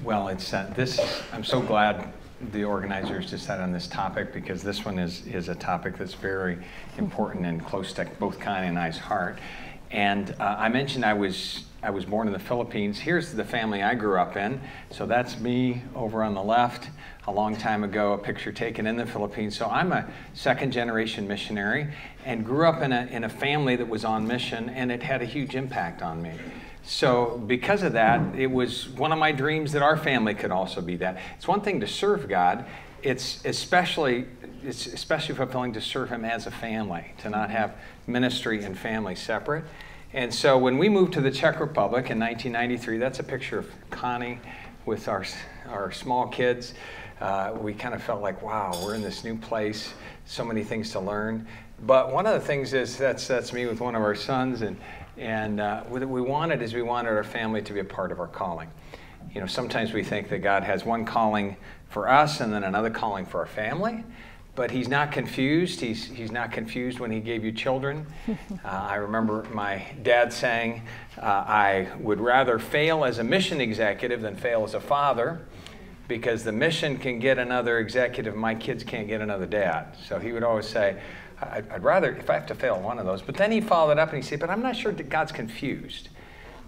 Well, I'm so glad the organizers decided on this topic, because this one is a topic that's very important and close to both Connie and I's heart. And I mentioned I was born in the Philippines. Here's the family I grew up in. So that's me over on the left, a long time ago, a picture taken in the Philippines. So I'm a second-generation missionary and grew up in a family that was on mission, and it had a huge impact on me. So because of that, it was one of my dreams that our family could also be that. It's one thing to serve God. It's especially fulfilling to serve Him as a family, to not have ministry and family separate. And so when we moved to the Czech Republic in 1993, that's a picture of Connie with our small kids. We kind of felt like, wow, we're in this new place, so many things to learn. But one of the things is, that's me with one of our sons, and what we wanted our family to be a part of our calling. You know, sometimes we think that God has one calling for us and then another calling for our family, but He's not confused. He's not confused when He gave you children. I remember my dad saying, I would rather fail as a mission executive than fail as a father, because the mission can get another executive, my kids can't get another dad. So he would always say, I'd rather, if I have to fail one of those. But then he followed it up and he said, but I'm not sure that God's confused.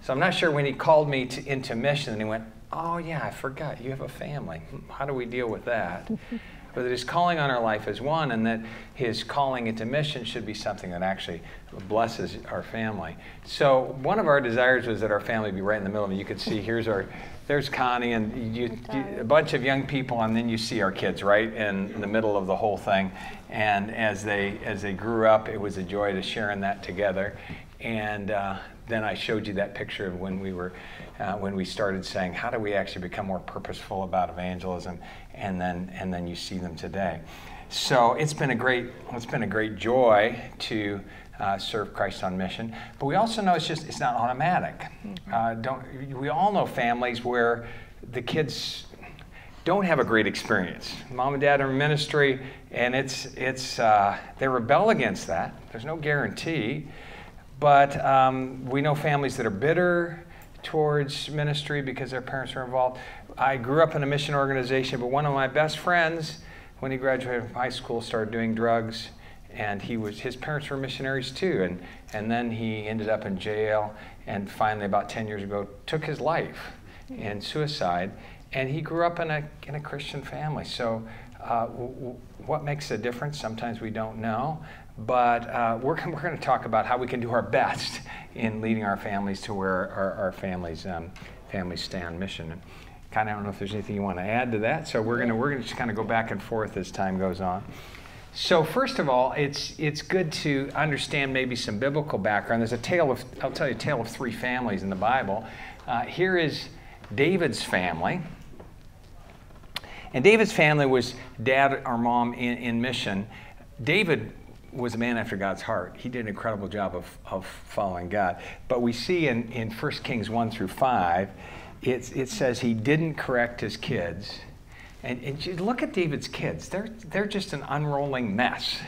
So I'm not sure when He called me into mission, and He went, oh yeah, I forgot, you have a family. How do we deal with that? But that His calling on our life is one, and that His calling into mission should be something that actually blesses our family. So one of our desires was that our family be right in the middle. And you could see there's Connie and a bunch of young people, and then you see our kids right in the middle of the whole thing. And as they grew up, it was a joy to sharing that together. And then I showed you that picture of when we started saying, how do we actually become more purposeful about evangelism? And then you see them today. So it's been a great joy to serve Christ on mission. But we also know it's not automatic. We all know families where the kids don't have a great experience. Mom and dad are in ministry, and they rebel against that. There's no guarantee. But we know families that are bitter towards ministry because their parents are involved. I grew up in a mission organization, but one of my best friends, when he graduated from high school, started doing drugs, and his parents were missionaries too, and then he ended up in jail, and finally about 10 years ago took his life in suicide, and he grew up in a Christian family. So what makes a difference? Sometimes we don't know. But we're going to talk about how we can do our best in leading our families to where our families stay on mission. And kind of, I don't know if there's anything you want to add to that. So we're going to just kind of go back and forth as time goes on. So first of all, it's good to understand maybe some biblical background. There's I'll tell you a tale of three families in the Bible. Here is David's family. And David's family was dad or mom in mission. David was a man after God's heart. He did an incredible job of following God. But we see in 1 Kings 1 through 5, it says he didn't correct his kids. And you look at David's kids. They're just an unrolling mess.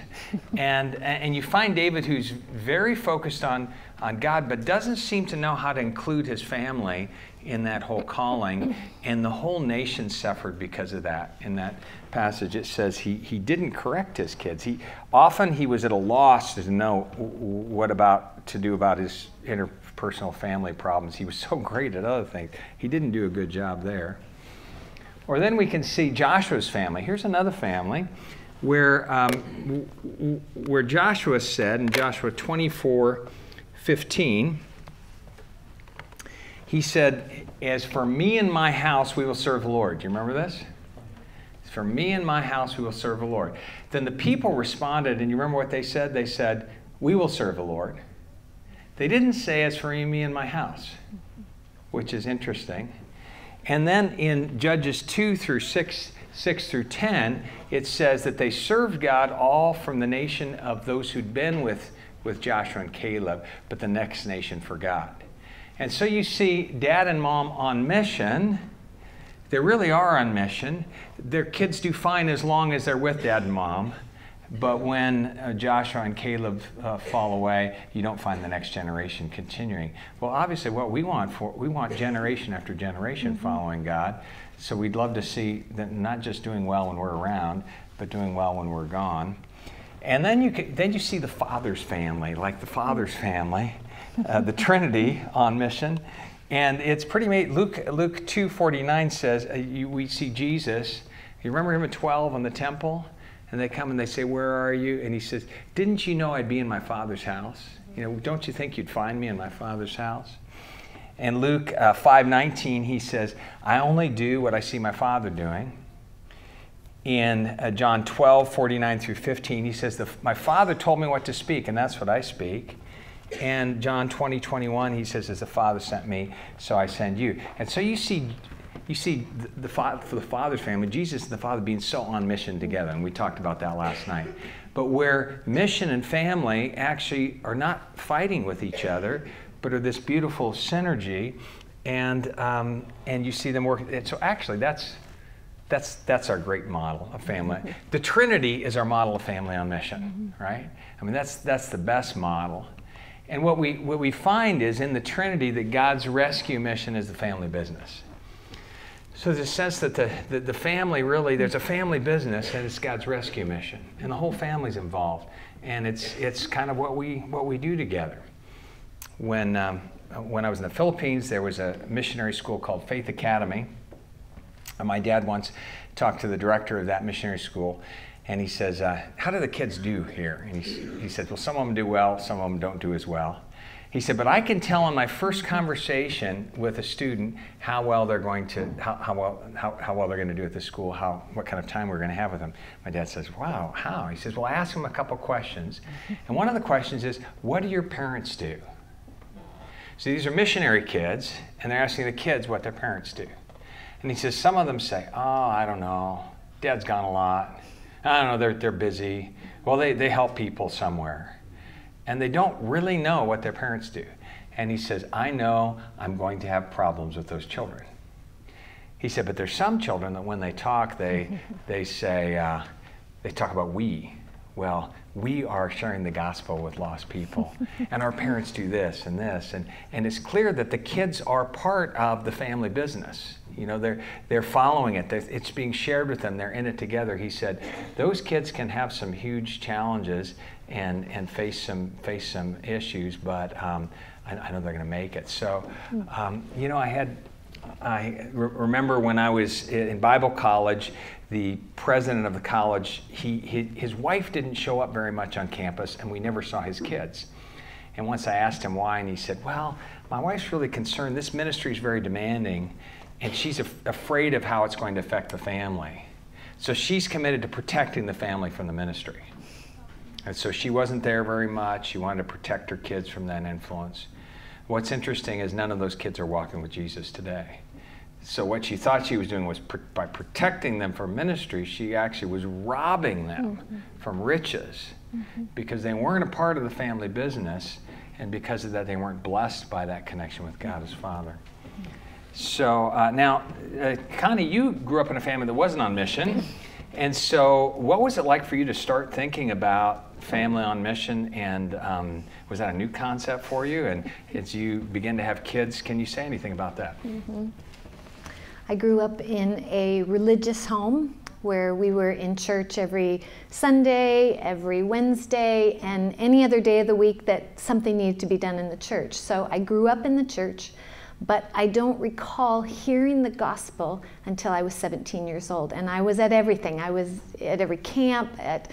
And you find David who's very focused on God, but doesn't seem to know how to include his family in that whole calling. And the whole nation suffered because of that. In that passage, it says he didn't correct his kids. Often he was at a loss to know what to do about his interpersonal family problems. He was so great at other things. He didn't do a good job there. Or then we can see Joshua's family. Here's another family where Joshua said in Joshua 24:15, he said, as for me and my house, we will serve the Lord. Do you remember this? As for me and my house, we will serve the Lord. Then the people responded, and you remember what they said? They said, we will serve the Lord. They didn't say, as for me and my house, which is interesting. And then in Judges 2 through 6 through 10, it says that they served God all from the nation of those who'd been with Joshua and Caleb, but the next nation forgot. And so you see dad and mom on mission. They really are on mission. Their kids do fine as long as they're with dad and mom. But when Joshua and Caleb fall away, you don't find the next generation continuing. Well, obviously what we want generation after generation following God. So we'd love to see them not just doing well when we're around, but doing well when we're gone. And then you see the Father's family, like the Father's family, the Trinity on mission. And it's pretty amazing. Luke 2:49 says, we see Jesus. You remember him at 12 in the temple? And they come and they say, where are you? And he says, didn't you know I'd be in my Father's house? Don't you think you'd find me in my Father's house? And Luke 5:19, he says, I only do what I see my Father doing. In John 12:49 through 15, he says, my Father told me what to speak, and that's what I speak. And John 20:21, he says, as the Father sent me, so I send you. And so you see for the Father's family, Jesus and the Father being so on mission together, and we talked about that last night. But where mission and family actually are not fighting with each other, but are this beautiful synergy, and you see them work. And so actually, that's our great model of family. The Trinity is our model of family on mission, right? I mean, that's the best model. And what we find is in the Trinity that God's rescue mission is the family business. So there's a sense that the family really, there's a family business and it's God's rescue mission. And the whole family's involved. And it's kind of what we do together. When I was in the Philippines, there was a missionary school called Faith Academy. And my dad once talked to the director of that missionary school, and he says, how do the kids do here? And he said, well, some of them do well, some of them don't do as well. He said, but I can tell in my first conversation with a student how well they're going to do at the school, what kind of time we're going to have with them. My dad says, wow, how? He says, well, I ask them a couple questions. And one of the questions is, what do your parents do? So these are missionary kids, and they're asking the kids what their parents do. And he says, some of them say, oh, I don't know. Dad's gone a lot. I don't know, they're busy. Well, they help people somewhere. And they don't really know what their parents do. And he says, I know I'm going to have problems with those children. He said, but there's some children that when they talk, they say, they talk about we. Well, we are sharing the gospel with lost people. And our parents do this and this. And it's clear that the kids are part of the family business. They're following it. It's being shared with them. They're in it together. He said, those kids can have some huge challenges and face some issues, but I know they're going to make it. So, I remember when I was in Bible college, the president of the college, his wife didn't show up very much on campus, and we never saw his kids. And once I asked him why, and he said, well, my wife's really concerned. This ministry is very demanding, and she's afraid of how it's going to affect the family. So she's committed to protecting the family from the ministry. And so she wasn't there very much. She wanted to protect her kids from that influence. What's interesting is none of those kids are walking with Jesus today. So what she thought she was doing was by protecting them from ministry, she actually was robbing them from riches because they weren't a part of the family business, and because of that they weren't blessed by that connection with God as Father. So now, Connie, you grew up in a family that wasn't on mission. And so what was it like for you to start thinking about family on mission? And was that a new concept for you? And as you begin to have kids, can you say anything about that? I grew up in a religious home where we were in church every Sunday, every Wednesday, and any other day of the week that something needed to be done in the church. So I grew up in the church, but I don't recall hearing the gospel until I was 17 years old. And I was at everything. I was at every camp, at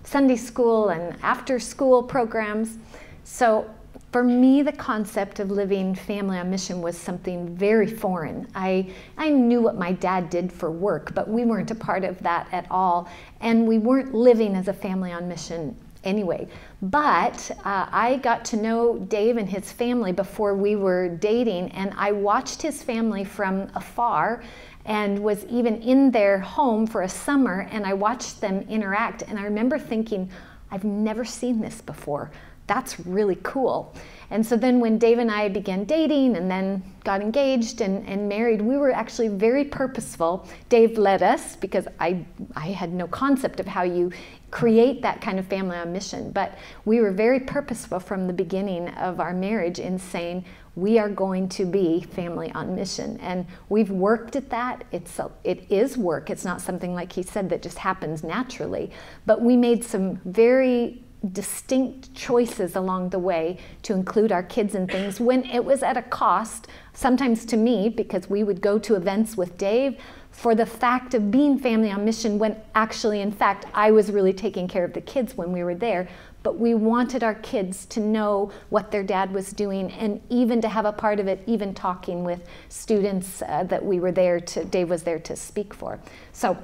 Sunday school and after school programs. So for me, the concept of living family on mission was something very foreign. I knew what my dad did for work, but we weren't a part of that at all. And we weren't living as a family on mission anyway. But I got to know Dave and his family before we were dating, and I watched his family from afar and was even in their home for a summer, and I watched them interact. And I remember thinking, I've never seen this before. that's really cool. And so then when Dave and I began dating and then got engaged and married, we were actually very purposeful. Dave led us because I had no concept of how you create that kind of family on mission. But we were very purposeful from the beginning of our marriage in saying, we are going to be family on mission. And we've worked at that. It is work. It's not something, like he said, that just happens naturally. But we made some very distinct choices along the way to include our kids in things when it was at a cost, sometimes to me, because we would go to events with Dave for the fact of being family on mission, when actually, in fact, I was really taking care of the kids when we were there. But we wanted our kids to know what their dad was doing, and even to have a part of it, even talking with students that we were there to, Dave was there to speak for. So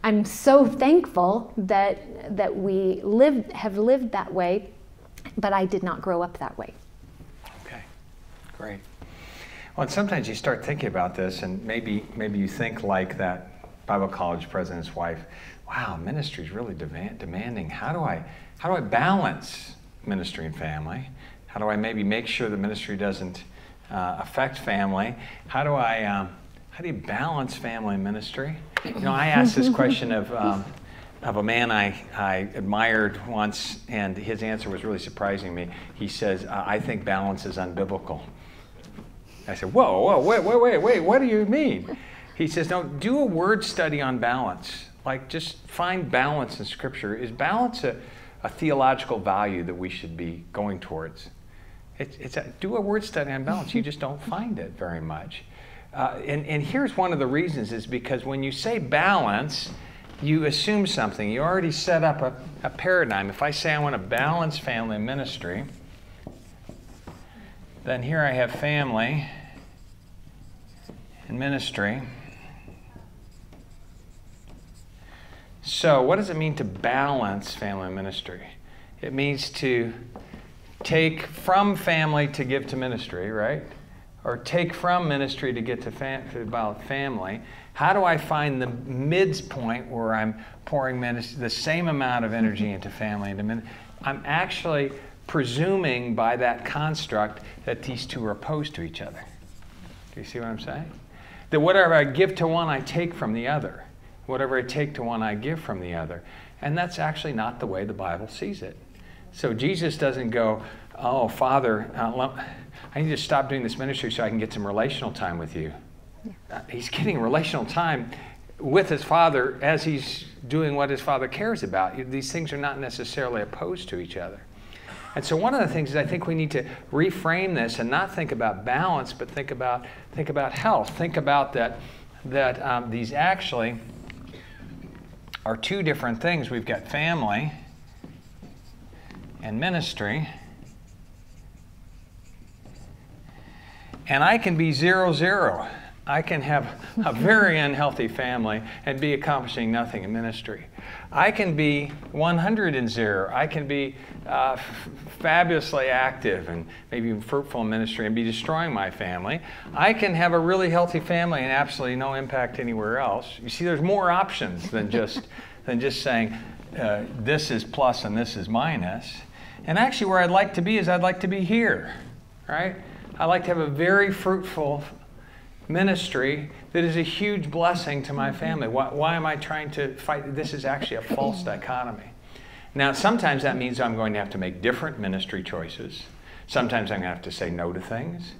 I'm so thankful that we have lived that way, but I did not grow up that way. Okay, great. Well, and sometimes you start thinking about this, and maybe you think like that Bible college president's wife, wow, ministry is really demanding. How do I balance ministry and family? How do I maybe make sure the ministry doesn't affect family? How do you balance family and ministry? You know, I asked this question of a man I admired once, and his answer was really surprising me. He says, I think balance is unbiblical. I said, whoa, wait, what do you mean? He says, no, do a word study on balance. Like, just find balance in Scripture. Is balance a theological value that we should be going towards? Do a word study on balance. You just don't find it very much. And here's one of the reasons, is because when you say balance, you assume something. You already set up a paradigm. If I say I want to balance family and ministry, then here I have family and ministry. So what does it mean to balance family and ministry? It means to take from family to give to ministry, right? Or take from ministry to get to about family. How do I find the midpoint where I'm pouring the same amount of energy into family and to ministry? I'm actually presuming by that construct that these two are opposed to each other. Do you see what I'm saying? That whatever I give to one, I take from the other. Whatever I take to one, I give from the other. And that's actually not the way the Bible sees it. So Jesus doesn't go, oh, Father, I need to stop doing this ministry so I can get some relational time with you. Yeah. He's getting relational time with his Father as he's doing what his Father cares about. These things are not necessarily opposed to each other. And so one of the things is I think we need to reframe this and not think about balance, but think about health. Think about that these actually are two different things. We've got family and ministry. And I can be 0-0. I can have a very unhealthy family and be accomplishing nothing in ministry. I can be 100 and 0. I can be fabulously active and maybe even fruitful in ministry and be destroying my family. I can have a really healthy family and absolutely no impact anywhere else. You see, there's more options than just saying this is plus and this is minus. And actually where I'd like to be is I'd like to be here, right? I'd like to have a very fruitful ministry that is a huge blessing to my family. Why am I trying to fight? This is actually a false dichotomy. Now, sometimes that means I'm going to have to make different ministry choices. Sometimes I'm going to have to say no to things.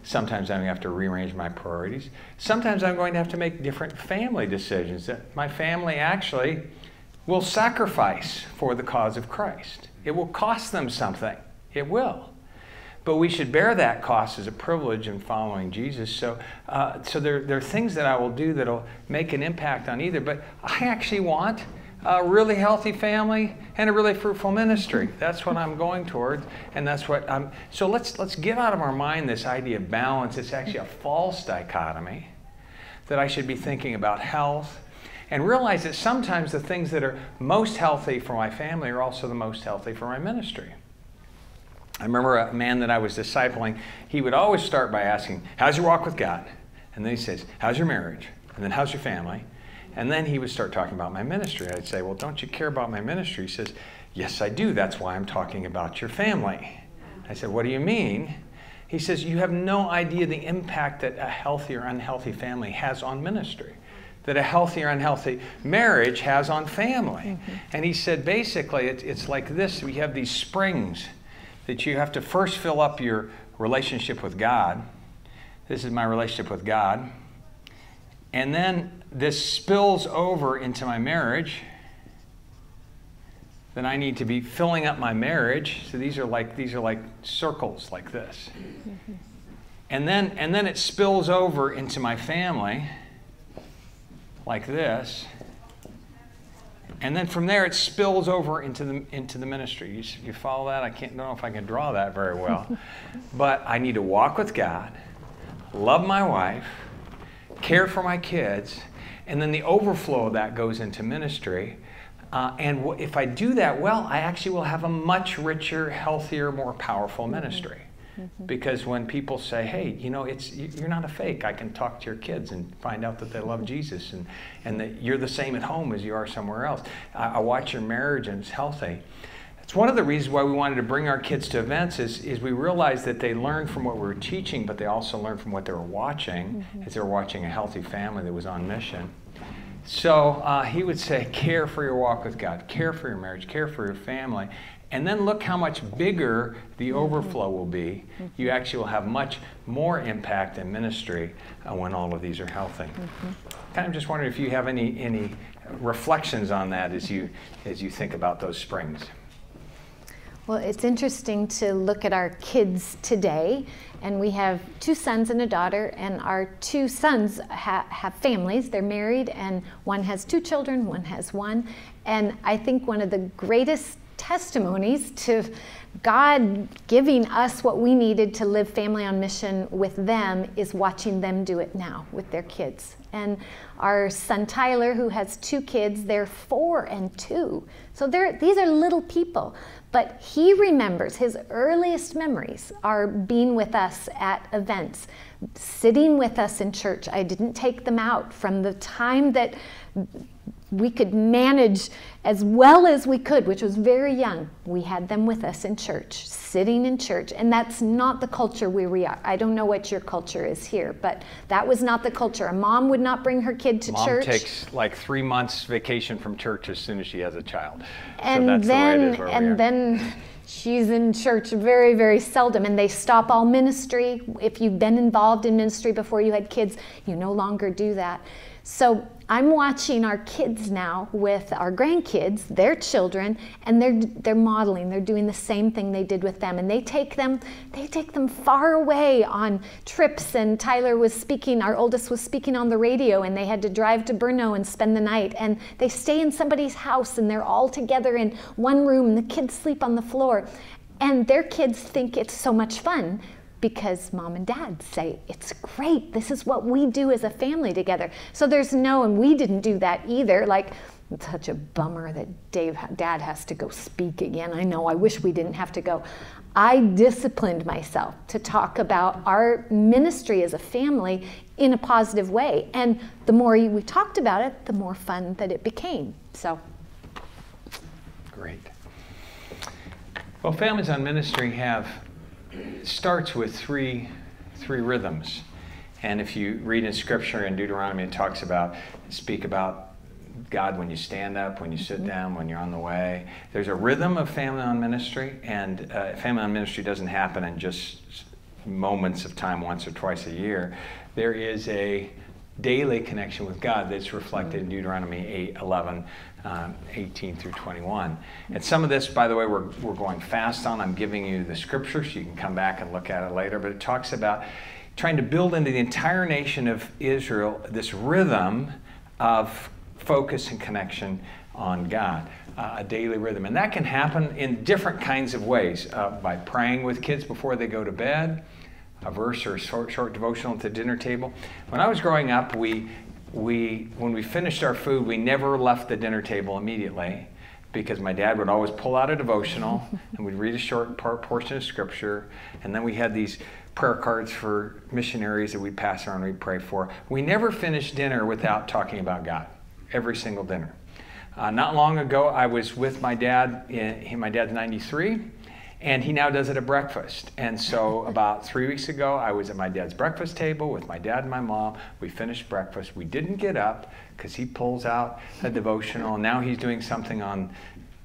Sometimes I'm going to have to rearrange my priorities. Sometimes I'm going to have to make different family decisions that my family actually will sacrifice for the cause of Christ. It will cost them something. It will. But we should bear that cost as a privilege in following Jesus. So there are things that I will do that will make an impact on either. But I actually want a really healthy family and a really fruitful ministry. That's what I'm going toward, and that's what I'm. So let's get out of our mind this idea of balance. It's actually a false dichotomy that I should be thinking about health, and realize that sometimes the things that are most healthy for my family are also the most healthy for my ministry. I remember a man that I was discipling, he would always start by asking, how's your walk with God? And then he says, how's your marriage? And then how's your family? And then he would start talking about my ministry. I'd say, well, don't you care about my ministry? He says, Yes, I do. That's why I'm talking about your family. I said, what do you mean? He says, you have no idea the impact that a healthy or unhealthy family has on ministry, that a healthy or unhealthy marriage has on family. And he said, basically, it's like this. We have these springs that you have to first fill up your relationship with God. This is my relationship with God. And then this spills over into my marriage. Then I need to be filling up my marriage. So these are like circles like this. And then it spills over into my family like this. And then from there it spills over into the ministry. You follow that? I don't know if I can draw that very well. But I need to walk with God, love my wife, care for my kids, and then the overflow of that goes into ministry. And if I do that well, I actually will have a much richer, healthier, more powerful ministry. Because when people say, hey, you're not a fake. I can talk to your kids and find out that they love Jesus and that you're the same at home as you are somewhere else. I watch your marriage and it's healthy. It's one of the reasons why we wanted to bring our kids to events is we realized that they learned from what we were teaching, but they also learned from what they were watching, as they were watching a healthy family that was on mission. So he would say, care for your walk with God, care for your marriage, care for your family, and then look how much bigger the overflow will be. You actually will have much more impact in ministry when all of these are healthy. Kind of just wondering if you have any reflections on that as you think about those springs. Well, it's interesting to look at our kids today, and we have 2 sons and a daughter, and our 2 sons have families. They're married, and one has 2 children, one has 1. And I think one of the greatest testimonies to God giving us what we needed to live family on mission with them is watching them do it now with their kids. And our son Tyler, who has 2 kids, they're 4 and 2. So these are little people. But he remembers, his earliest memories are being with us at events, sitting with us in church. I didn't take them out from the time that we could manage as well as we could, which was very young. We had them with us in church, sitting in church. And that's not the culture where we are. I don't know what your culture is here, but that was not the culture. A mom would not bring her kid to church. Mom takes like 3 months vacation from church as soon as she has a child. And so that's then, the way it is where we are. then she's in church very, very seldom, and they stop all ministry. If you've been involved in ministry before you had kids, you no longer do that. So I'm watching our kids now with our grandkids, their children, and they're modeling. They're doing the same thing they did with them, and they take them far away on trips. And Tyler was speaking, our oldest was speaking on the radio, and they had to drive to Brno and spend the night. And they stay in somebody's house, and they're all together in one room, and the kids sleep on the floor. And their kids think it's so much fun, because mom and dad say, it's great, this is what we do as a family together. So and we didn't do that either. Like, it's such a bummer that dad has to go speak again. I know, I wish we didn't have to go. I disciplined myself to talk about our ministry as a family in a positive way. And the more we talked about it, the more fun that it became. So. Great. Well, Families on Ministry starts with three rhythms. And if you read in Scripture in Deuteronomy, it speak about God when you stand up, when you sit down, when you're on the way. There's a rhythm of family on ministry, and family on ministry doesn't happen in just moments of time once or twice a year. There is a daily connection with God that's reflected in Deuteronomy 8:11, 18 through 21. And some of this, by the way, we're going fast on. I'm giving you the scripture so you can come back and look at it later. But it talks about trying to build into the entire nation of Israel this rhythm of focus and connection on God, a daily rhythm. And that can happen in different kinds of ways, by praying with kids before they go to bed, a verse or a short devotional at the dinner table. When I was growing up, when we finished our food, we never left the dinner table immediately, because my dad would always pull out a devotional and we'd read a short portion of scripture, and then we had these prayer cards for missionaries that we'd pass around and we'd pray for. We never finished dinner without talking about God, every single dinner. Not long ago, I was with my dad. My dad's 93, and he now does it at breakfast. And so about 3 weeks ago, I was at my dad's breakfast table with my dad and my mom. We finished breakfast. We didn't get up because he pulls out a devotional. Now he's doing something on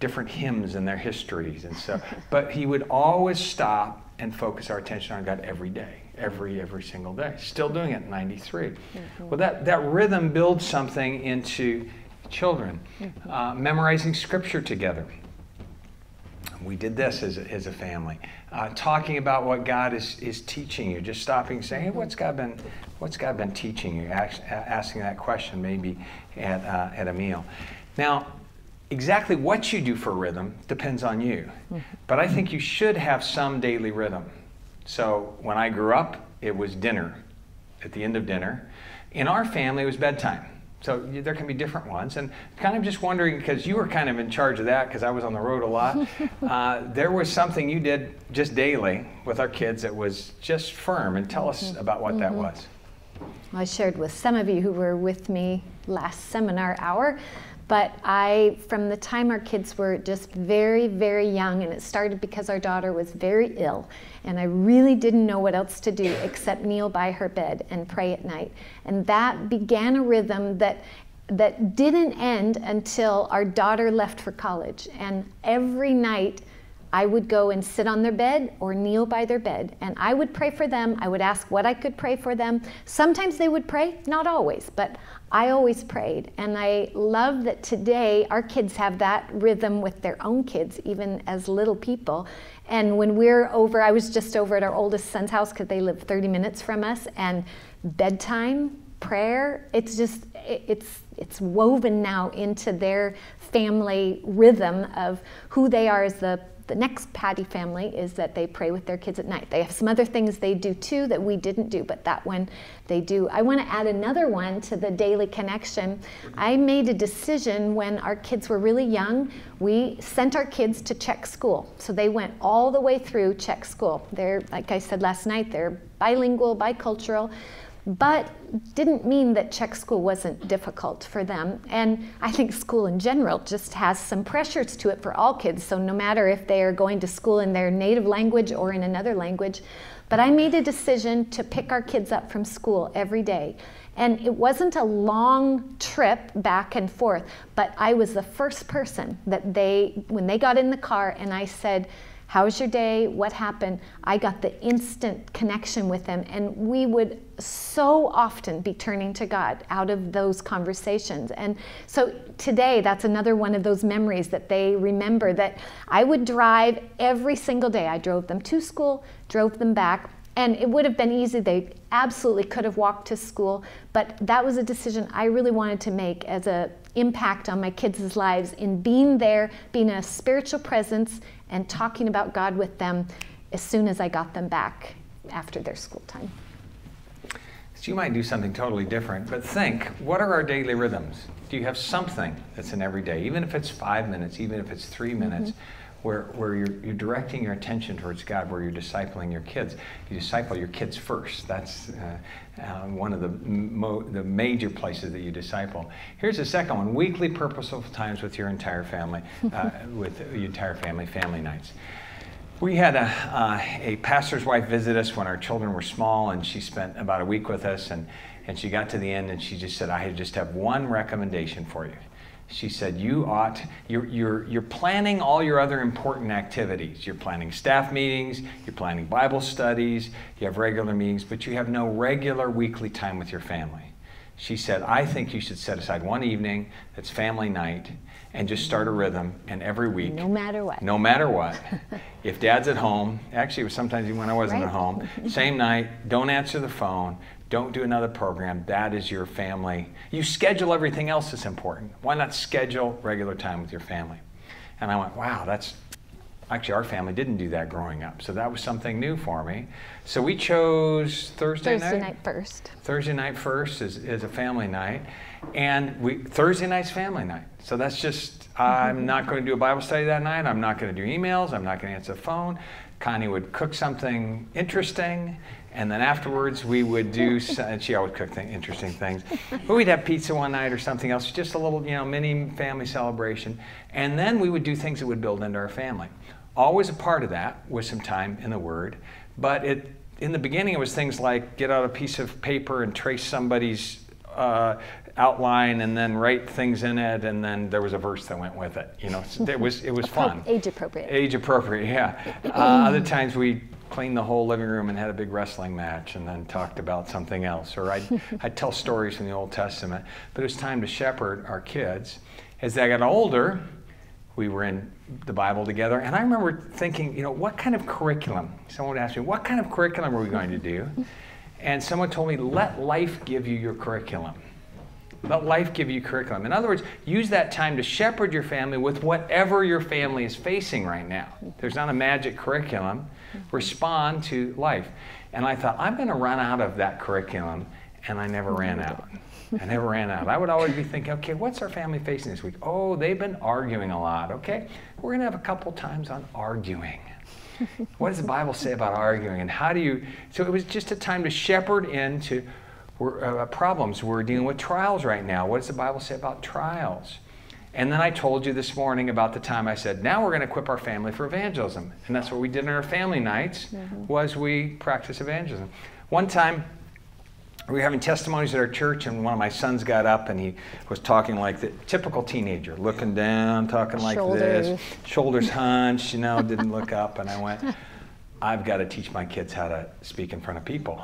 different hymns and their histories. And so, but he would always stop and focus our attention on God every day, every single day. Still doing it at 93. Well, that rhythm builds something into children. Memorizing scripture together. We did this as a family. Talking about what God is teaching you. Just stopping and saying, hey, what's God been teaching you? Asking that question maybe at a meal. Now, exactly what you do for rhythm depends on you. But I think you should have some daily rhythm. So when I grew up, it was dinner. At the end of dinner. In our family, it was bedtime. So there can be different ones. And kind of just wondering, because you were kind of in charge of that, because I was on the road a lot, there was something you did just daily with our kids that was just firm. And tell us about what that was. Well, I shared with some of you who were with me last seminar hour. But from the time our kids were just very, very young, and it started because our daughter was very ill, and I really didn't know what else to do except kneel by her bed and pray at night. And that began a rhythm that didn't end until our daughter left for college. And every night, I would go and sit on their bed or kneel by their bed, and I would pray for them. I would ask what I could pray for them. Sometimes they would pray, not always, but I always prayed. And I love that today our kids have that rhythm with their own kids, even as little people. And when we're over, I was just over at our oldest son's house because they live 30 minutes from us, and bedtime, prayer, it's woven now into their family rhythm of who they are as the next Patty family is that they pray with their kids at night. They have some other things they do too that we didn't do, but that one they do. I want to add another one to the daily connection. I made a decision when our kids were really young. We sent our kids to Czech school. So they went all the way through Czech school. They're, like I said last night, they're bilingual, bicultural. But didn't mean that Czech school wasn't difficult for them. And I think school in general just has some pressures to it for all kids. So no matter if they are going to school in their native language or in another language. But I made a decision to pick our kids up from school every day. And it wasn't a long trip back and forth, but I was the first person that when they got in the car and I said, how was your day? What happened? I got the instant connection with them, and we would so often be turning to God out of those conversations. And so today, that's another one of those memories that they remember, that I would drive every single day. I drove them to school, drove them back, and it would have been easy. They absolutely could have walked to school, but that was a decision I really wanted to make as an impact on my kids' lives in being there, being a spiritual presence, and talking about God with them as soon as I got them back after their school time. So you might do something totally different, but think, what are our daily rhythms? Do you have something that's in every day, even if it's 5 minutes, even if it's 3 minutes, where you're directing your attention towards God, where you're discipling your kids? You disciple your kids first. That's one of the major places that you disciple. Here's the second one: weekly purposeful times with your entire family, family nights. We had a pastor's wife visit us when our children were small, and she spent about a week with us, and she got to the end and she just said, I just have one recommendation for you. She said, you're planning all your other important activities. You're planning staff meetings, you're planning Bible studies, you have regular meetings, but you have no regular weekly time with your family. She said, I think you should set aside one evening that's family night and just start a rhythm, and every week. No matter what. No matter what. If Dad's at home, actually it was sometimes even when I wasn't at home, same night, don't answer the phone, don't do another program. That is your family. You schedule everything else that's important. Why not schedule regular time with your family? And I went, wow, actually our family didn't do that growing up. So that was something new for me. So we chose Thursday night first. Thursday night first is a family night. And Thursday night's family night. So that's just, I'm not going to do a Bible study that night. I'm not going to do emails. I'm not going to answer the phone. Connie would cook something interesting, And then afterwards, we would do, and she always cooked interesting things. But we'd have pizza one night or something else, just a little, mini family celebration. And then we would do things that would build into our family. Always a part of that was some time in the Word. But in the beginning, it was things like get out a piece of paper and trace somebody's outline and then write things in it, and then there was a verse that went with it. It was fun. Age appropriate. Age appropriate, yeah. Other times we cleaned the whole living room and had a big wrestling match and then talked about something else. Or I'd tell stories from the Old Testament. But it was time to shepherd our kids. As they got older, we were in the Bible together. And I remember thinking, what kind of curriculum? Someone would ask me, what kind of curriculum are we going to do? And someone told me, let life give you your curriculum. Let life give you curriculum. In other words, use that time to shepherd your family with whatever your family is facing right now. There's not a magic curriculum. Respond to life. And I thought, I'm going to run out of that curriculum, and I never ran out. I would always be thinking, okay, what's our family facing this week? Oh, they've been arguing a lot. Okay, we're going to have a couple times on arguing. What does the Bible say about arguing, and how do you... So it was just a time to shepherd into problems. We're dealing with trials right now. What does the Bible say about trials? And then I told you this morning about the time I said, now we're going to equip our family for evangelism. And that's what we did in our family nights, was we practiced evangelism. One time, we were having testimonies at our church, and one of my sons got up, and he was talking like the typical teenager, looking down, talking like this, shoulders hunched, didn't look up. And I went, I've got to teach my kids how to speak in front of people.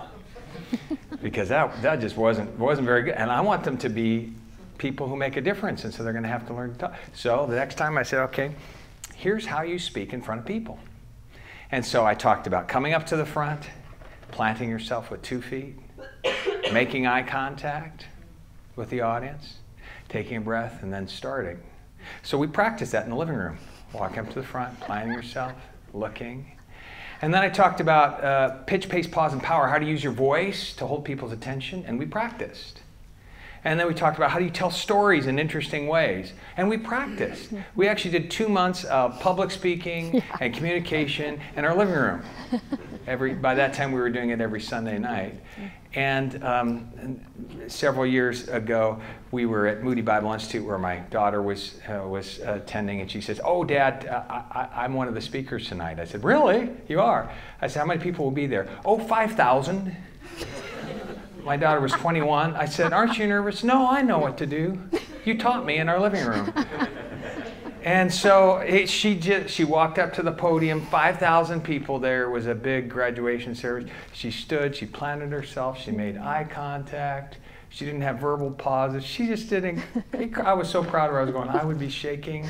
Because that just wasn't very good. And I want them to be people who make a difference, and so they're going to have to learn to talk. So the next time I said, okay, here's how you speak in front of people. And so I talked about coming up to the front, planting yourself with 2 feet, making eye contact with the audience, taking a breath, and then starting. So we practiced that in the living room. Walking up to the front, planting yourself, looking. And then I talked about pitch, pace, pause, and power, how to use your voice to hold people's attention, and we practiced. And then we talked about how do you tell stories in interesting ways, and we practiced. We actually did 2 months of public speaking and communication in our living room. By that time, we were doing it every Sunday night. And several years ago, we were at Moody Bible Institute where my daughter was attending, and she says, oh, Dad, I'm one of the speakers tonight. I said, really? You are? I said, how many people will be there? Oh, 5,000. My daughter was 21. I said, aren't you nervous? No, I know what to do. You taught me in our living room. And so she walked up to the podium, 5,000 people there. It was a big graduation service. She stood, she planted herself, she made eye contact. She didn't have verbal pauses. She just didn't. I was so proud of her. I was going, I would be shaking.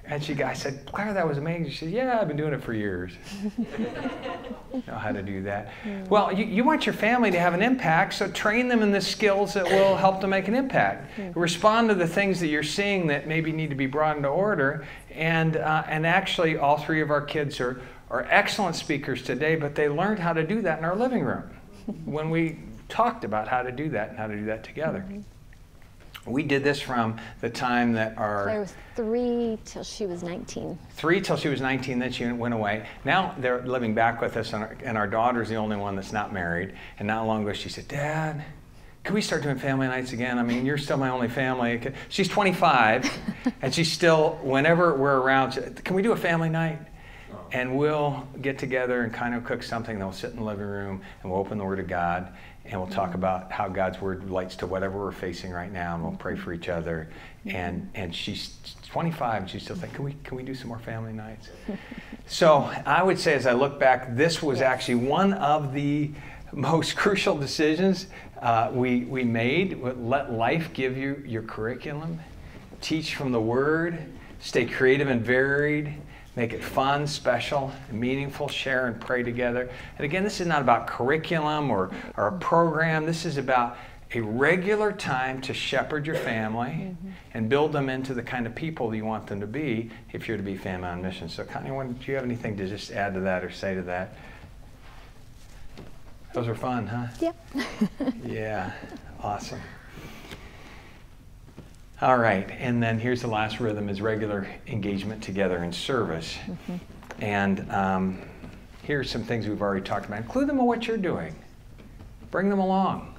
And I said, Claire, that was amazing. She said, yeah, I've been doing it for years. Know how to do that. Well, you want your family to have an impact, so train them in the skills that will help them make an impact. Respond to the things that you're seeing that maybe need to be brought into order. And actually, all 3 of our kids are excellent speakers today, but they learned how to do that in our living room when we talked about how to do that and how to do that together. We did this from the time that Claire was 3 till she was 19. 3 till she was 19, then she went away. Now they're living back with us, and our daughter's the only one that's not married. And not long ago she said, Dad, can we start doing family nights again? I mean, you're still my only family. She's 25, and she's still, whenever we're around, can we do a family night? And we'll get together and kind of cook something, and we'll sit in the living room, and we'll open the Word of God, and we'll talk about how God's Word relates to whatever we're facing right now, and we'll pray for each other. And she's 25, and she's still thinking, can we do some more family nights? So I would say, as I look back, this was actually one of the most crucial decisions we made. Let life give you your curriculum. Teach from the Word. Stay creative and varied. Make it fun, special, meaningful, share and pray together. And again, this is not about curriculum or a program. This is about a regular time to shepherd your family and build them into the kind of people you want them to be if you're to be family on mission. So Connie, do you have anything to just add to that or say to that? Those were fun, huh? Yeah. Yeah, awesome. All right, and then here's the last rhythm, is regular engagement together in service. And here's some things we've already talked about. Include them in what you're doing. Bring them along.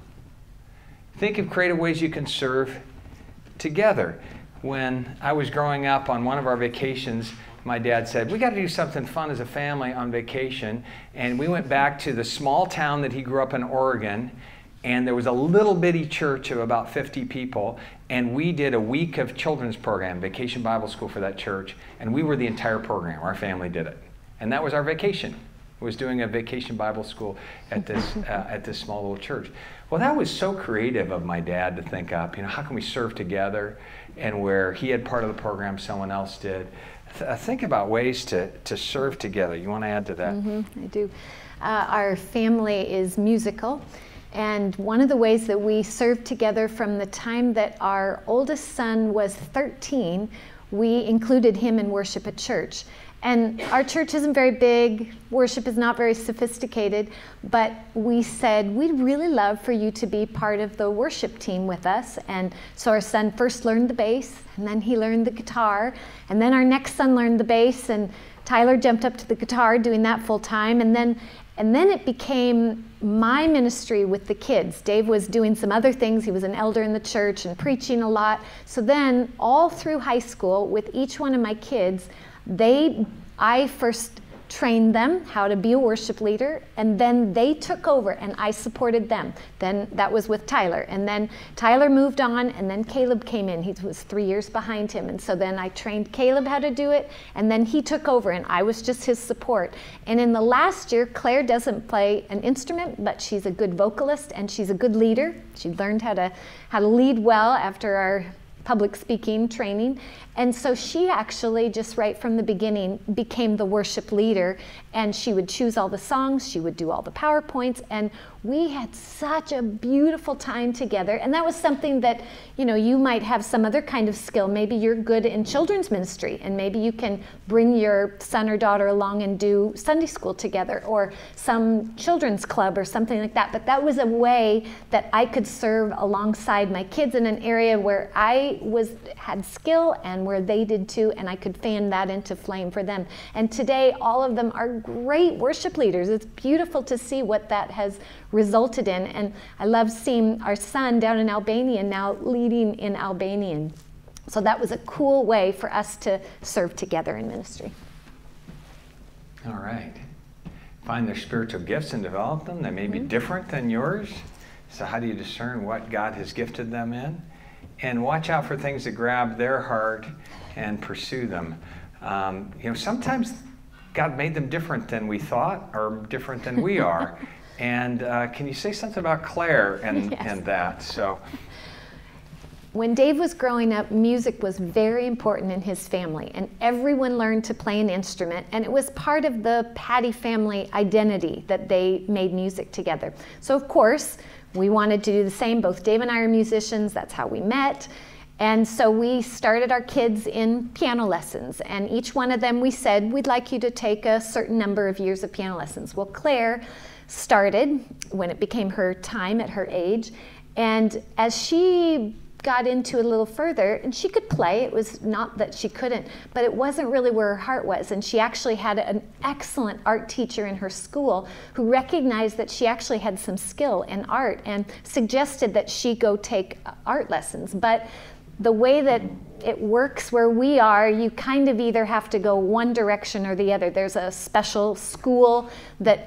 Think of creative ways you can serve together. When I was growing up, on one of our vacations, my dad said, we got to do something fun as a family on vacation. And we went back to the small town that he grew up in, Oregon, and there was a little bitty church of about 50 people, and we did a week of children's program, Vacation Bible School for that church, and we were the entire program. Our family did it. And that was our vacation. Was doing a vacation Bible school at this small little church. Well, that was so creative of my dad to think up, how can we serve together? And where he had part of the program, someone else did. Think about ways to serve together. You want to add to that? I do. Our family is musical. And one of the ways that we served together from the time that our oldest son was 13, we included him in worship at church. And our church isn't very big, worship is not very sophisticated, but we said, we'd really love for you to be part of the worship team with us. And so our son first learned the bass, and then he learned the guitar, and then our next son learned the bass, and Tyler jumped up to the guitar doing that full time, and then it became my ministry with the kids. Dave was doing some other things. He was an elder in the church and preaching a lot. So then all through high school, with each one of my kids, I first trained them how to be a worship leader, and then they took over and I supported them. Then that was with Tyler, and then Tyler moved on, and then Caleb came in. He was 3 years behind him, and so then I trained Caleb how to do it, and then he took over and I was just his support. And in the last year, Claire doesn't play an instrument, but she's a good vocalist and she's a good leader. She learned how to lead well after our public speaking training. And so she actually, just right from the beginning, became the worship leader, and she would choose all the songs, she would do all the PowerPoints, and we had such a beautiful time together. And that was something that, you might have some other kind of skill. Maybe you're good in children's ministry, and maybe you can bring your son or daughter along and do Sunday school together, or some children's club or something like that. But that was a way that I could serve alongside my kids in an area where I had skill and where they did too, and I could fan that into flame for them. And today, all of them are great worship leaders. It's beautiful to see what that has resulted in. And I love seeing our son down in Albania now leading in Albanian. So that was a cool way for us to serve together in ministry. All right. Find their spiritual gifts and develop them. They may be different than yours. So how do you discern what God has gifted them in? And watch out for things that grab their heart and pursue them. Sometimes God made them different than we thought, or different than we are. And can you say something about Claire and that? So, when Dave was growing up, music was very important in his family, and everyone learned to play an instrument, and it was part of the Patty family identity that they made music together. So of course, we wanted to do the same. Both Dave and I are musicians. That's how we met. And so we started our kids in piano lessons, and each one of them we said, we'd like you to take a certain number of years of piano lessons. Well, Claire started when it became her time at her age, and as she got into it a little further, and she could play, it was not that she couldn't, but it wasn't really where her heart was. And she actually had an excellent art teacher in her school who recognized that she actually had some skill in art and suggested that she go take art lessons. But the way that it works where we are, you kind of either have to go one direction or the other. There's a special school that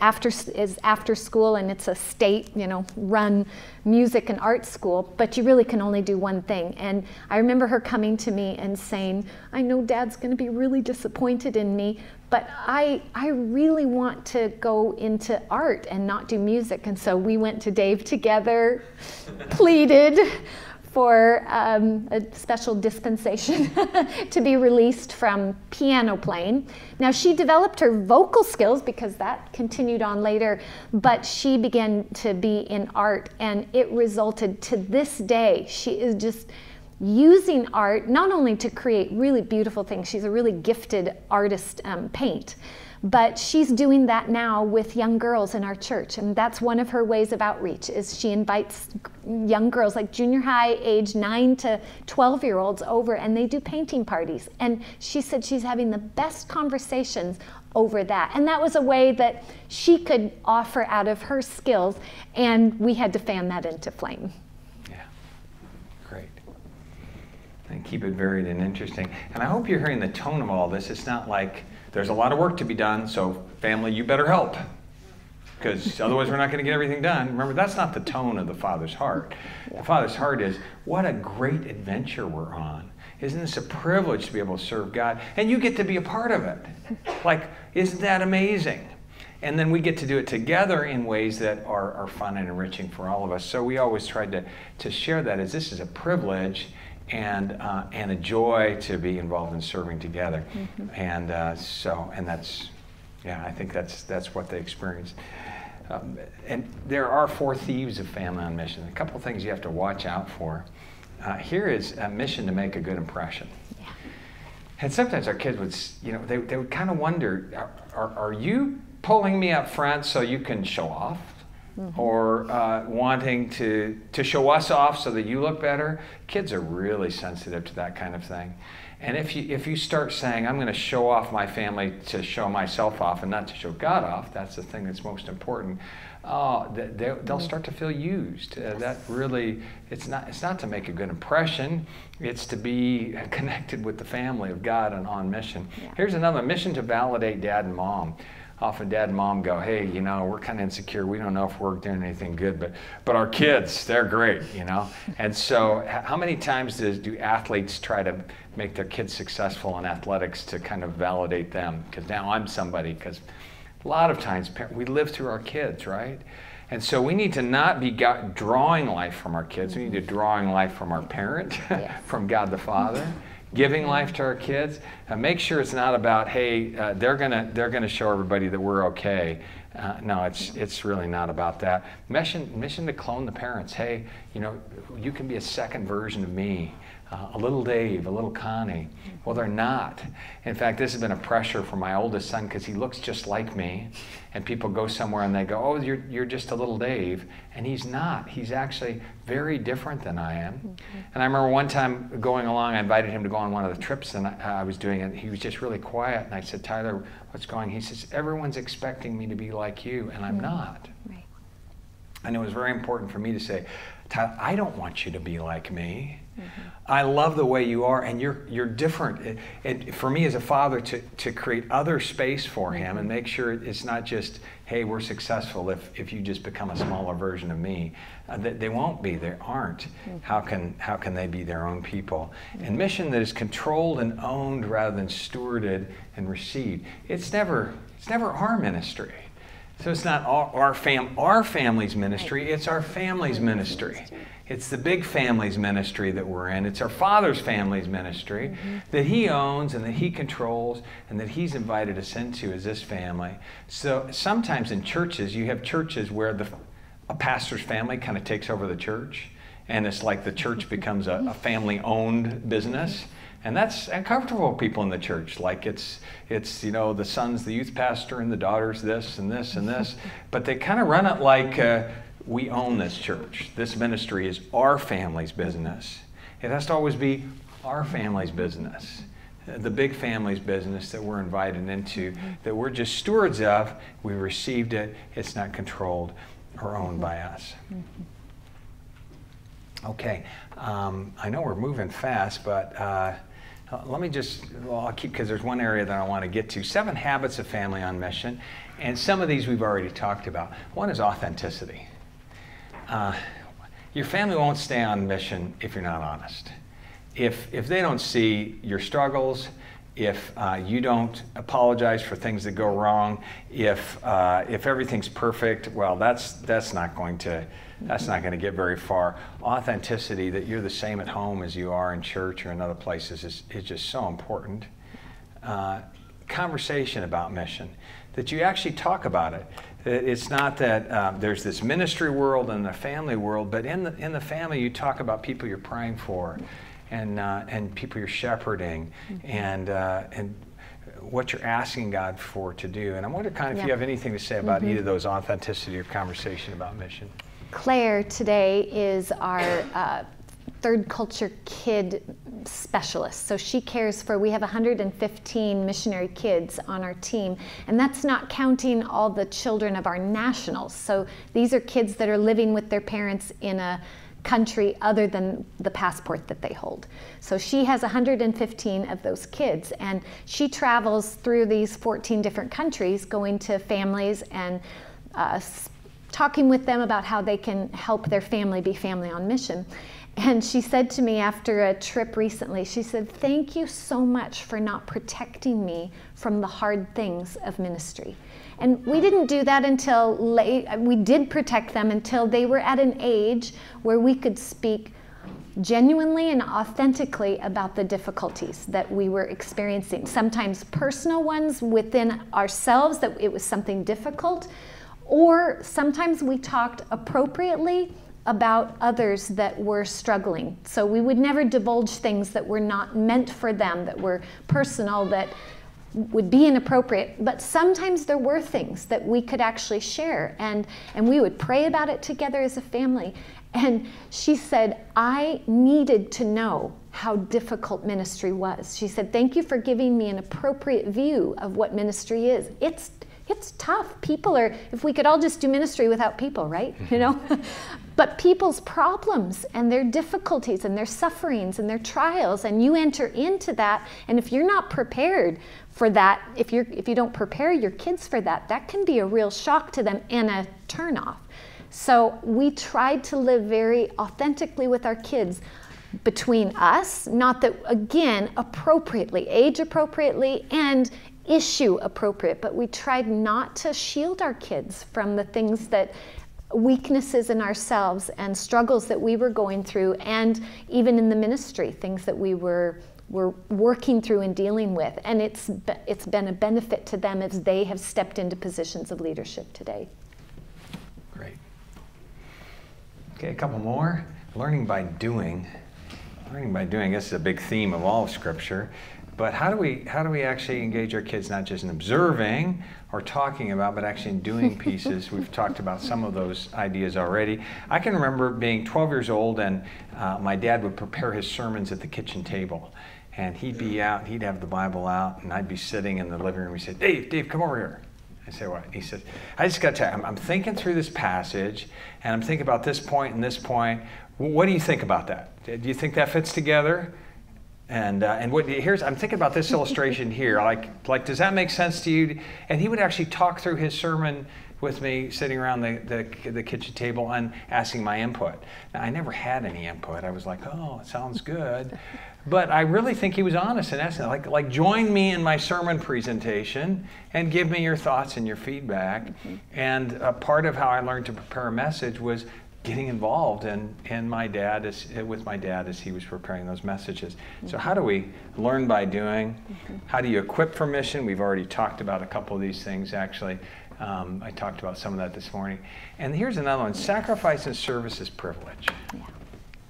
is after school, and it's a state, run music and art school, but you really can only do one thing. And I remember her coming to me and saying, I know Dad's going to be really disappointed in me, but I really want to go into art and not do music. And so we went to Dave together, pleaded for a special dispensation to be released from piano playing. Now, she developed her vocal skills because that continued on later, but she began to be in art, and it resulted to this day. She is just using art not only to create really beautiful things. She's a really gifted artist, paint. But she's doing that now with young girls in our church, and that's one of her ways of outreach, is she invites young girls, like junior high age 9 to 12-year-olds over, and they do painting parties. And she said she's having the best conversations over that. And that was a way that she could offer out of her skills, and we had to fan that into flame. Yeah, great. And keep it varied and interesting. And I hope you're hearing the tone of all this. It's not like there's a lot of work to be done, so family, you better help, because otherwise we're not going to get everything done. Remember, that's not the tone of the Father's heart. The Father's heart is, what a great adventure we're on. Isn't this a privilege to be able to serve God? And you get to be a part of it. Like, isn't that amazing? And then we get to do it together in ways that are fun and enriching for all of us. So we always tried to share that as this is a privilege and a joy to be involved in serving together. And and that's, yeah, I think that's what they experience. And there are 4 thieves of family on mission. A couple of things you have to watch out for. Here is a mission to make a good impression. Yeah. And sometimes our kids would, you know, they would kind of wonder, are you pulling me up front so you can show off? Or wanting to show us off so that you look better? Kids are really sensitive to that kind of thing. And if you start saying, I'm going to show off my family to show myself off and not to show God off, that's the thing that's most important, they'll start to feel used. That really, it's not to make a good impression, it's to be connected with the family of God and on mission. Yeah. Here's another mission: to validate dad and mom. Often dad and mom go, hey, you know, we're kind of insecure. We don't know if we're doing anything good, but our kids, they're great, you know. And so how many times do athletes try to make their kids successful in athletics to kind of validate them? Because now I'm somebody, because a lot of times we live through our kids, right? And so we need to not be drawing life from our kids. We need to be drawing life from our parent, from God the Father. Giving life to our kids, and make sure it's not about, hey, they're gonna show everybody that we're okay. No, it's really not about that. Mission to clone the parents. Hey, you know, you can be a second version of me, a little Dave, a little Connie. Well, they're not. In fact, this has been a pressure for my oldest son because he looks just like me, and people go somewhere and they go, oh, you're just a little Dave, and he's not. He's actually very different than I am. And I remember one time going along, I invited him to go on one of the trips, and I was doing it. He was just really quiet, and I said, Tyler, what's going on? He says, everyone's expecting me to be like you, and I'm not. Right. And it was very important for me to say, Tyler, I don't want you to be like me. I love the way you are, and you're different. And for me as a father to create other space for him and make sure it's not just, hey, we're successful if you just become a smaller version of me. They won't be. They aren't. How can they be their own people? And mission that is controlled and owned rather than stewarded and received. It's never our ministry. So it's not our family's ministry. It's our family's ministry. It's the big family's ministry that we're in. It's our Father's family's ministry that He owns and that He controls and that He's invited us into as this family. So sometimes in churches, you have churches where a pastor's family kind of takes over the church, and it's like the church becomes a family-owned business. And that's uncomfortable for people in the church. Like it's you know, the son's the youth pastor and the daughter's this and this and this. But they kind of run it like we own this church. This ministry is our family's business. It has to always be our family's business. The big family's business that we're invited into, that we're just stewards of. We received it. It's not controlled or owned by us. Okay. I know we're moving fast, but let me just, I'll keep, because there's one area that I want to get to. 7 habits of family on mission. And some of these we've already talked about. One is authenticity. Your family won't stay on mission if you're not honest. If they don't see your struggles, if you don't apologize for things that go wrong, if everything's perfect, well, that's not going to get very far. Authenticity, that you're the same at home as you are in church or in other places, is just so important. Conversation about mission, that you actually talk about it. It's not that there's this ministry world and the family world, but in the family you talk about people you're praying for, and people you're shepherding, and what you're asking God for to do. And I wonder, Connie, if you have anything to say about either of those, authenticity or conversation about mission. Claire today is our third culture kid specialist. So she cares for, we have 115 missionary kids on our team, and that's not counting all the children of our nationals. So these are kids that are living with their parents in a country other than the passport that they hold. So she has 115 of those kids, and she travels through these 14 different countries, going to families and talking with them about how they can help their family be family on mission. And she said to me after a trip recently, she said, "Thank you so much for not protecting me from the hard things of ministry." And we didn't do that until late. We did protect them until they were at an age where we could speak genuinely and authentically about the difficulties that we were experiencing. Sometimes personal ones within ourselves, that it was something difficult, or sometimes we talked appropriately about others that were struggling. So we would never divulge things that were not meant for them, that were personal, that would be inappropriate. But sometimes there were things that we could actually share, and we would pray about it together as a family. And she said, "I needed to know how difficult ministry was." She said, "Thank you for giving me an appropriate view of what ministry is. It's tough. People are, if we could all just do ministry without people, right? You know? But people's problems and their difficulties and their sufferings and their trials, and you enter into that, and if you're not prepared for that, if you don't prepare your kids for that, that can be a real shock to them and a turnoff." So we tried to live very authentically with our kids between us, not that, again, appropriately, age appropriately, and issue appropriate, but we tried not to shield our kids from the things that, weaknesses in ourselves and struggles that we were going through, and even in the ministry, things that we were working through and dealing with. And it's been a benefit to them as they have stepped into positions of leadership today. Great. Okay, a couple more. Learning by doing. Learning by doing, this is a big theme of all of Scripture. But how do we actually engage our kids, not just in observing or talking about, but actually in doing pieces? We've talked about some of those ideas already. I can remember being 12 years old, and my dad would prepare his sermons at the kitchen table. And he'd be out, he'd have the Bible out, and I'd be sitting in the living room. He said, Dave, come over here." I say, "What?" He said, "I just got to tell you, I'm thinking through this passage, and I'm thinking about this point and this point. What do you think about that? Do you think that fits together? And I'm thinking about this illustration here. Like, does that make sense to you?" And he would actually talk through his sermon with me, sitting around the kitchen table and asking my input. Now, I never had any input. I was like, "Oh, it sounds good." But I really think he was honest and asking, like join me in my sermon presentation and give me your thoughts and your feedback. Mm-hmm. And part of how I learned to prepare a message was getting involved with my dad as he was preparing those messages. Mm-hmm. So how do we learn by doing? Mm-hmm. How do you equip for mission? We've already talked about a couple of these things, actually. I talked about some of that this morning. And here's another one. Sacrifice and service is privilege. Yeah.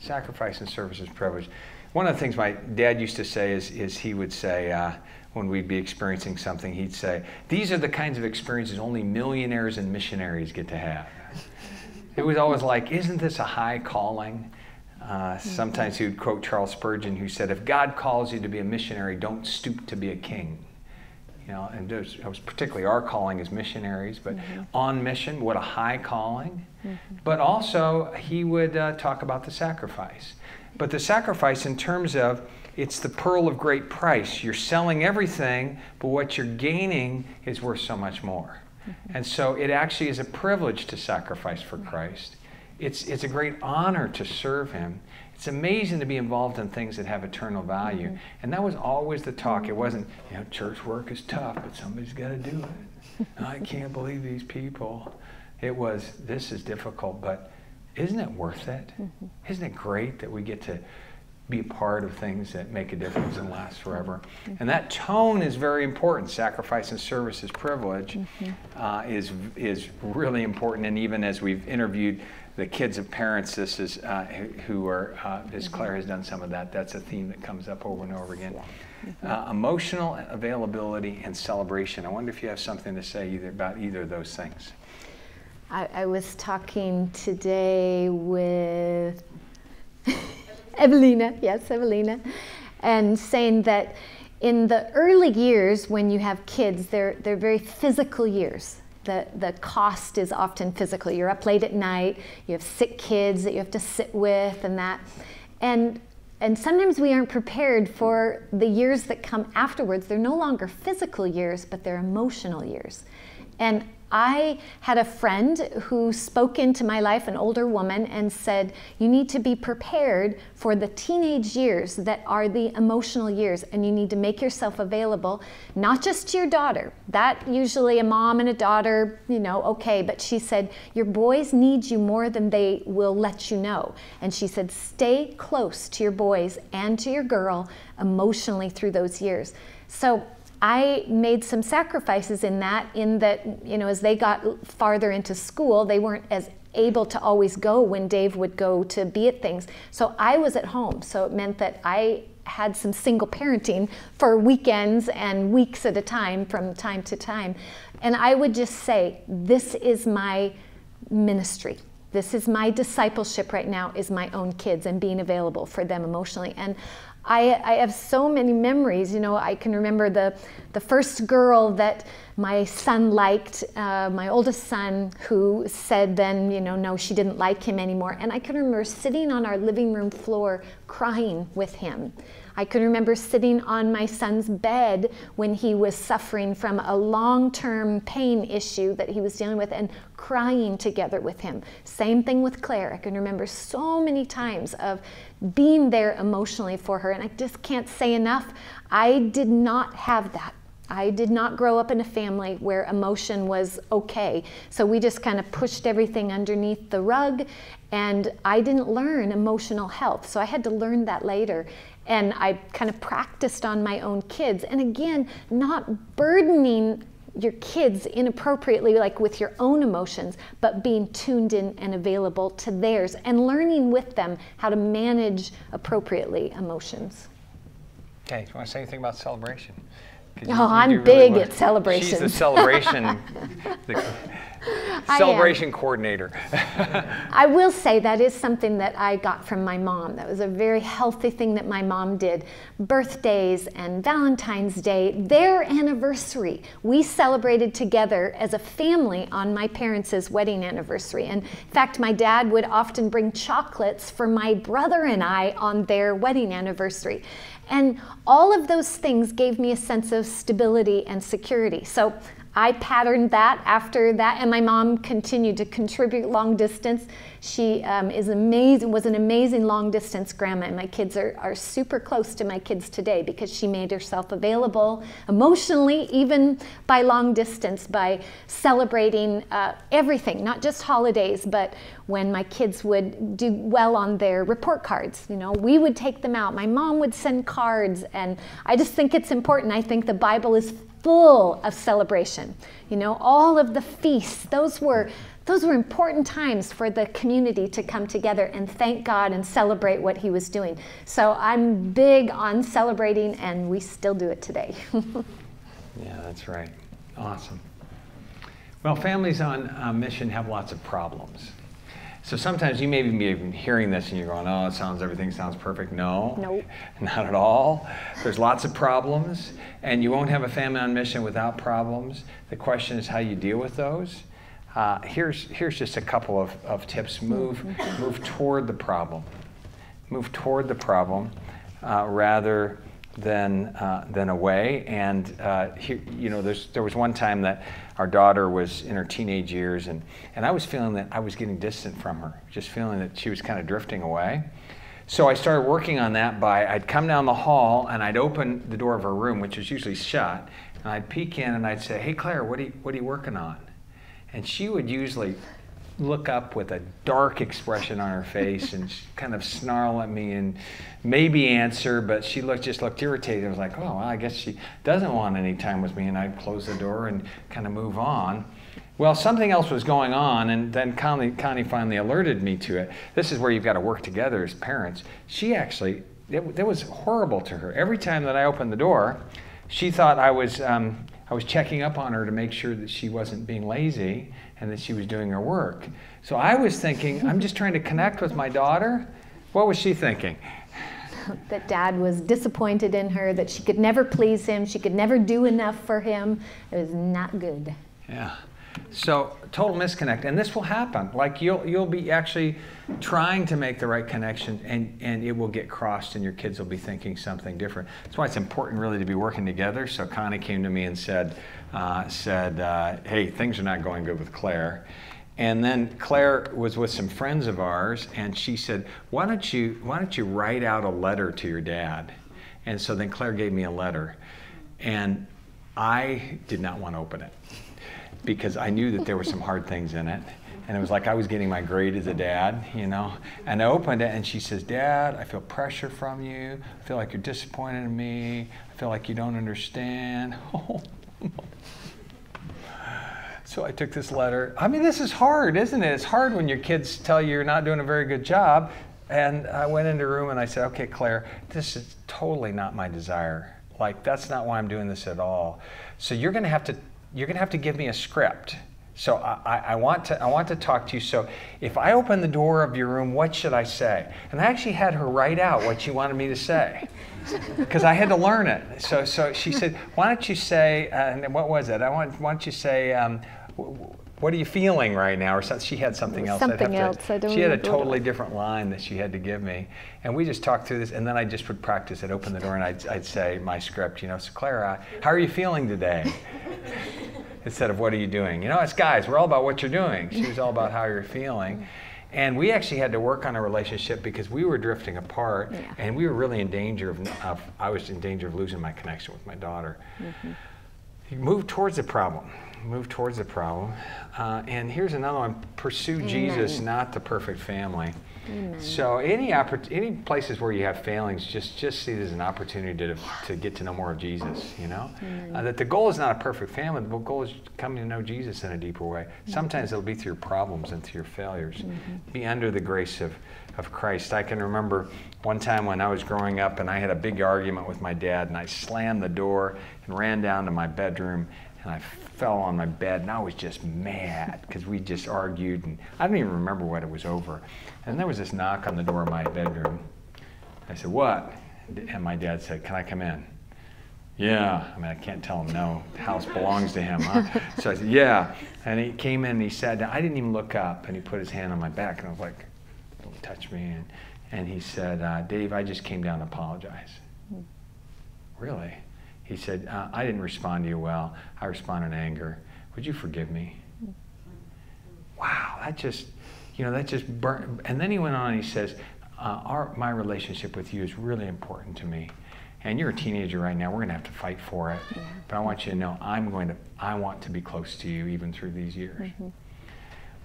Sacrifice and service is privilege. One of the things my dad used to say is he would say, when we'd be experiencing something, he'd say, "These are the kinds of experiences only millionaires and missionaries get to have." It was always like, isn't this a high calling? Sometimes he would quote Charles Spurgeon, who said, "If God calls you to be a missionary, don't stoop to be a king." You know, and it was particularly our calling as missionaries, but on mission, what a high calling. But also, he would talk about the sacrifice. But the sacrifice in terms of, it's the pearl of great price. You're selling everything, but what you're gaining is worth so much more. And so it actually is a privilege to sacrifice for Christ. It's a great honor to serve Him. It's amazing to be involved in things that have eternal value. And that was always the talk. It wasn't, church work is tough, but somebody's got to do it. I can't believe these people. It was, this is difficult, but isn't it worth it? Isn't it great that we get to be a part of things that make a difference and last forever? And that tone is very important. Sacrifice and service as privilege is really important. And even as we've interviewed the kids of parents, this is as Claire has done some of that, that's a theme that comes up over and over again. Emotional availability and celebration. I wonder if you have something to say about either of those things. I was talking today with Evelina, and saying that in the early years when you have kids, they're very physical years. The cost is often physical. You're up late at night, you have sick kids that you have to sit with and that. And sometimes we aren't prepared for the years that come afterwards. They're no longer physical years, but they're emotional years. And I had a friend who spoke into my life, an older woman, and said, you need to be prepared for the teenage years that are the emotional years, and you need to make yourself available, not just to your daughter. That usually a mom and a daughter, okay, but she said, your boys need you more than they will let you know. And she said, stay close to your boys and to your girl emotionally through those years. So I made some sacrifices in that, as they got farther into school, they weren't as able to always go when Dave would go to be at things. So I was at home. So it meant that I had some single parenting for weekends and weeks at a time from time to time. And I would just say, this is my ministry. This is my discipleship right now, is my own kids and being available for them emotionally. And I have so many memories. I can remember the first girl that my son liked, my oldest son, who said then, no, she didn't like him anymore. And I can remember sitting on our living room floor crying with him. I can remember sitting on my son's bed when he was suffering from a long-term pain issue that he was dealing with and crying together with him. Same thing with Claire. I can remember so many times of being there emotionally for her, and I just can't say enough. I did not have that. I did not grow up in a family where emotion was okay. So we just kind of pushed everything underneath the rug, and I didn't learn emotional health. So I had to learn that later. And I kind of practiced on my own kids. And again, not burdening your kids inappropriately, like with your own emotions, but being tuned in and available to theirs and learning with them how to manage appropriately emotions. Okay, do you want to say anything about celebration? I'm big at celebration. She's the celebration, celebration coordinator. I will say that is something that I got from my mom. That was a very healthy thing that my mom did. Birthdays and Valentine's Day, their anniversary. We celebrated together as a family on my parents' wedding anniversary. And in fact, my dad would often bring chocolates for my brother and I on their wedding anniversary. And all of those things gave me a sense of stability and security. So I patterned that after that, and my mom continued to contribute long distance. She was an amazing long distance grandma, and my kids are super close to my kids today because she made herself available emotionally, even by long distance, by celebrating everything, not just holidays, but when my kids would do well on their report cards. We would take them out. My mom would send cards, and I just think it's important. I think the Bible is full of celebration. All of the feasts, those were important times for the community to come together and thank God and celebrate what he was doing. So I'm big on celebrating, and we still do it today. Yeah, that's right. Awesome. Well, families on mission have lots of problems. So sometimes you may be even hearing this and you're going, oh, everything sounds perfect. No, nope. Not at all. There's lots of problems, and you won't have a family on mission without problems. The question is how you deal with those. Here's just a couple of tips. Move toward the problem. Move toward the problem rather than away. And there was one time that our daughter was in her teenage years, and I was feeling that I was getting distant from her, just feeling that she was kind of drifting away. So I started working on that I'd come down the hall and I'd open the door of her room, which was usually shut, and I'd peek in and I'd say, hey Claire, what are you working on? And she would usually look up with a dark expression on her face and kind of snarl at me and maybe answer, but she just looked irritated. I was like, oh, well, I guess she doesn't want any time with me, and I'd close the door and kind of move on. Well, something else was going on, and then Connie finally alerted me to it. This is where you've got to work together as parents. She actually, that was horrible to her. Every time that I opened the door, she thought I was checking up on her to make sure that she wasn't being lazy and that she was doing her work. So I was thinking, I'm just trying to connect with my daughter. What was she thinking? that Dad was disappointed in her, that she could never please him, she could never do enough for him. It was not good. Yeah. So total misconnect, and this will happen. Like you'll be actually trying to make the right connection, and it will get crossed, and your kids will be thinking something different. That's why it's important really to be working together. So Connie came to me and said, hey, things are not going good with Claire. And then Claire was with some friends of ours, and she said, why don't you write out a letter to your dad? And so then Claire gave me a letter, and I did not want to open it, because I knew that there were some hard things in it. And it was like I was getting my grade as a dad, you know. And I opened it, and she says, Dad, I feel pressure from you. I feel like you're disappointed in me. I feel like you don't understand. So I took this letter. I mean, this is hard, isn't it? It's hard when your kids tell you you're not doing a very good job. And I went into a room, and I said, okay, Claire, this is totally not my desire. Like, that's not why I'm doing this at all. So you're going to have to give me a script. So I want to talk to you. So if I open the door of your room, what should I say? And I actually had her write out what she wanted me to say, because I had to learn it. So she said, why don't you say, and what was it? Why don't you say, what are you feeling right now? Or something. She had something else. Something else. She had a totally different line that she had to give me. And we just talked through this, and then I just would practice. I'd open the door, and I'd say my script, you know, so Clara, how are you feeling today? Instead of what are you doing? You know, it's guys, we're all about what you're doing. She was all about how you're feeling. And we actually had to work on a relationship because we were drifting apart, yeah. And we were really in danger I was in danger of losing my connection with my daughter. Mm-hmm. Move towards the problem. Move towards the problem. And here's another one, pursue Amen. Jesus, not the perfect family. Amen. So any places where you have failings, just see it as an opportunity to get to know more of Jesus, you know? That the goal is not a perfect family, the goal is coming to know Jesus in a deeper way. Sometimes it'll be through your problems and through your failures. Mm-hmm. Be under the grace of Christ. I can remember one time when I was growing up and I had a big argument with my dad, and I slammed the door and ran down to my bedroom, and I fell on my bed, and I was just mad because we just argued, and I don't even remember what it was over. And there was this knock on the door of my bedroom. I said, what? And my dad said, can I come in? Yeah. I mean, I can't tell him no. The house belongs to him, huh? So I said, yeah. And he came in and he sat down. I didn't even look up, and he put his hand on my back, and I was like, don't touch me. And he said, Dave, I just came down to apologize. Really? He said, I didn't respond to you well. I responded in anger. Would you forgive me? Wow, that just burnt. And then he went on and he says, my relationship with you is really important to me. And you're a teenager right now. We're going to have to fight for it. Yeah. But I want you to know I want to be close to you even through these years. Mm-hmm.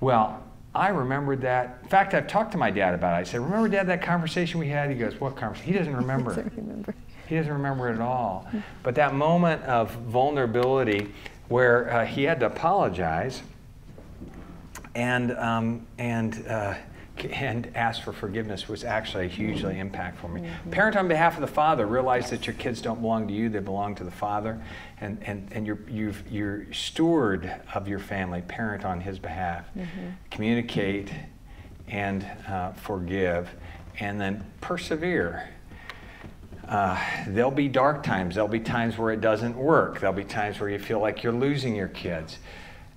Well, I remembered that. In fact, I've talked to my dad about it. I said, remember, Dad, that conversation we had? He goes, what conversation? He doesn't remember. He doesn't remember. He doesn't remember it at all. But that moment of vulnerability where he had to apologize and ask for forgiveness was actually hugely impactful for me. Mm-hmm. Parent on behalf of the Father, realize that your kids don't belong to you, they belong to the Father. And you're steward of your family, parent on his behalf. Mm-hmm. Communicate and forgive, and then persevere. There'll be dark times. There'll be times where it doesn't work. There'll be times where you feel like you're losing your kids.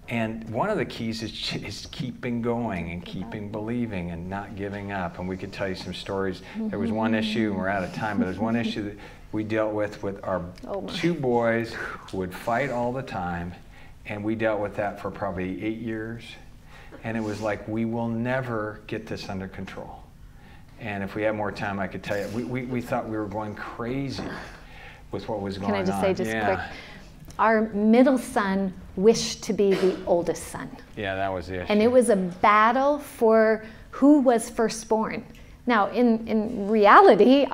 And one of the keys is keeping going and keeping believing and not giving up. And we could tell you some stories. There was one issue, and we're out of time, but there's one issue that we dealt with our two boys who would fight all the time. And we dealt with that for probably 8 years. And it was like, we will never get this under control. And if we had more time, I could tell you, we thought we were going crazy with what was going on. Can I just say quick? Our middle son wished to be the oldest son. Yeah, that was the issue. And it was a battle for who was firstborn. Now, in reality,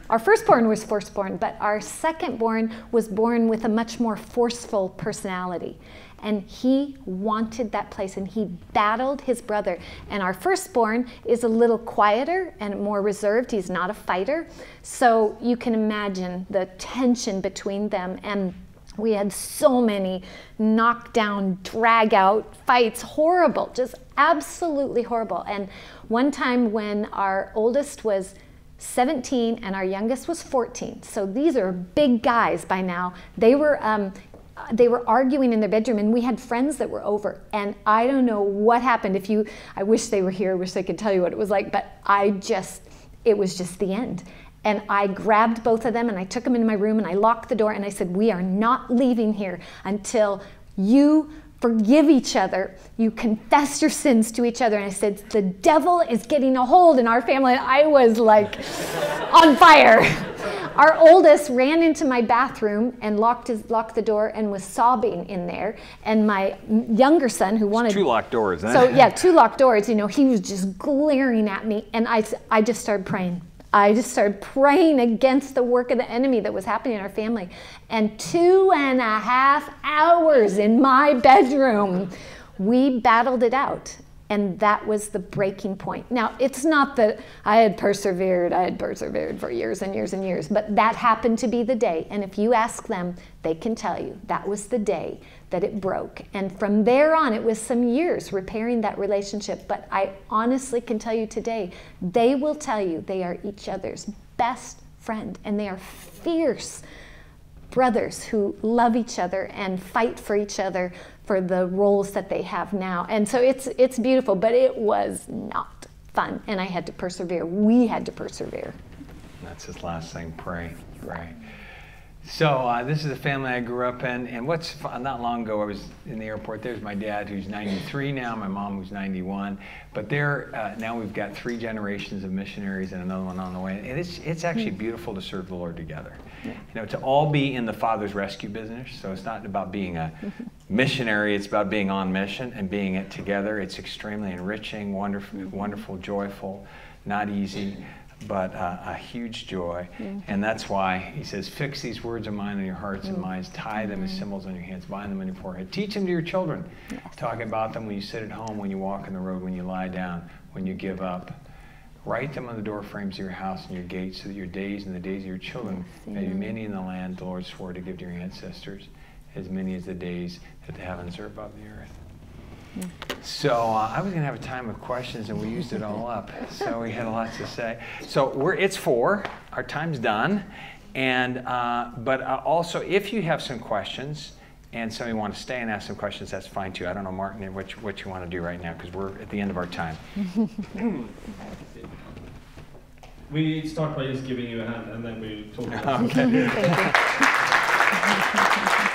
our firstborn was firstborn, but our secondborn was born with a much more forceful personality. And he wanted that place, and he battled his brother. And our firstborn is a little quieter and more reserved. He's not a fighter. So you can imagine the tension between them. And we had so many knockdown, drag-out fights, horrible, just absolutely horrible. And one time when our oldest was 17, and our youngest was 14. So these are big guys by now. They were arguing in their bedroom, and we had friends that were over, and I don't know what happened. I wish they were here, I wish they could tell you what it was like, but it was just the end. And I grabbed both of them and I took them into my room and I locked the door and I said, we are not leaving here until you forgive each other, you confess your sins to each other. And I said, the devil is getting a hold in our family. And I was like on fire. Our oldest ran into my bathroom and locked the door and was sobbing in there. And my younger son, who wanted... It's 2 locked doors, huh? So yeah, 2 locked doors. You know, he was just glaring at me. And I just started praying. I just started praying against the work of the enemy that was happening in our family. And 2.5 hours in my bedroom, we battled it out. And that was the breaking point. Now, it's not that I had persevered for years and years and years, but that happened to be the day. And if you ask them, they can tell you that was the day that it broke. And from there on, it was some years repairing that relationship. But I honestly can tell you today, they will tell you they are each other's best friend, and they are fierce brothers who love each other and fight for each other for the roles that they have now. And so it's beautiful, but it was not fun, and I had to persevere. We had to persevere. That's his last thing, pray. So this is the family I grew up in, and what's fun, not long ago I was in the airport. There's my dad, who's 93 now, my mom, who's 91, but now we've got 3 generations of missionaries and another one on the way, and it's actually beautiful to serve the Lord together. Yeah. You know, to all be in the Father's rescue business, so it's not about being a missionary, it's about being on mission and being it together. It's extremely enriching, wonderful, joyful, not easy, but a huge joy. And that's why he says, fix these words of mine on your hearts and minds, tie them as symbols on your hands, bind them on your forehead, teach them to your children. Talk about them when you sit at home, when you walk on the road, when you lie down, when you give up. Write them on the door frames of your house and your gates, so that your days and the days of your children may be many in the land the Lord swore to give to your ancestors, as many as the days that the heavens are above the earth. So I was going to have a time of questions, and we used it all up. So we had a lot to say. So it's 4. Our time's done. And but also, if you have some questions and somebody want to stay and ask some questions, that's fine too. I don't know, Martin, what you want to do right now, because we're at the end of our time. We start by just giving you a hand, and then we talk about it. Okay. Thank you.